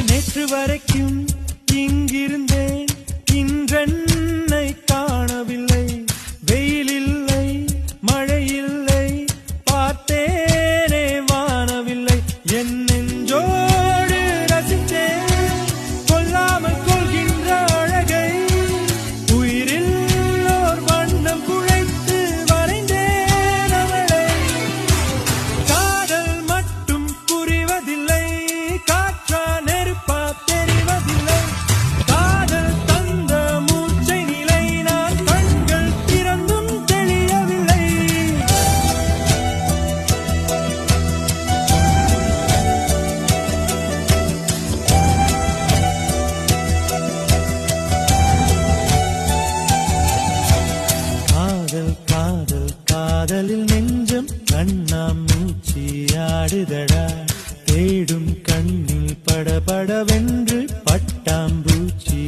நேற்று வரைக்கும் இங்கிருந்தேன், இன்றென்னை காணவில்லை. வெயிலில்லை, மழையில்லை, பார்த்தேனே வானவில்லை. என் நெஞ்சோடு ரசித்தேன் கொல்லாமல் கொள்கின்ற அழகை. உயிரில் ஓர் வண்ணம் குழைத்து வரைந்தேன் அவளை. காதல் மட்டும் புரிவதில்லை, காற்றா நெருப்பா தெரிவதில்லை. காதல் தந்த மூச்சை நிலை நான் கண்கள் திறந்தும் தெளியவில்லை. காதல் காதல் காதலில் நெஞ்சம் கண்ணாம் மூச்சி ஆடுதடா. தேடும் கண்ணில் படபடவென்று பட்டாம்பூச்சி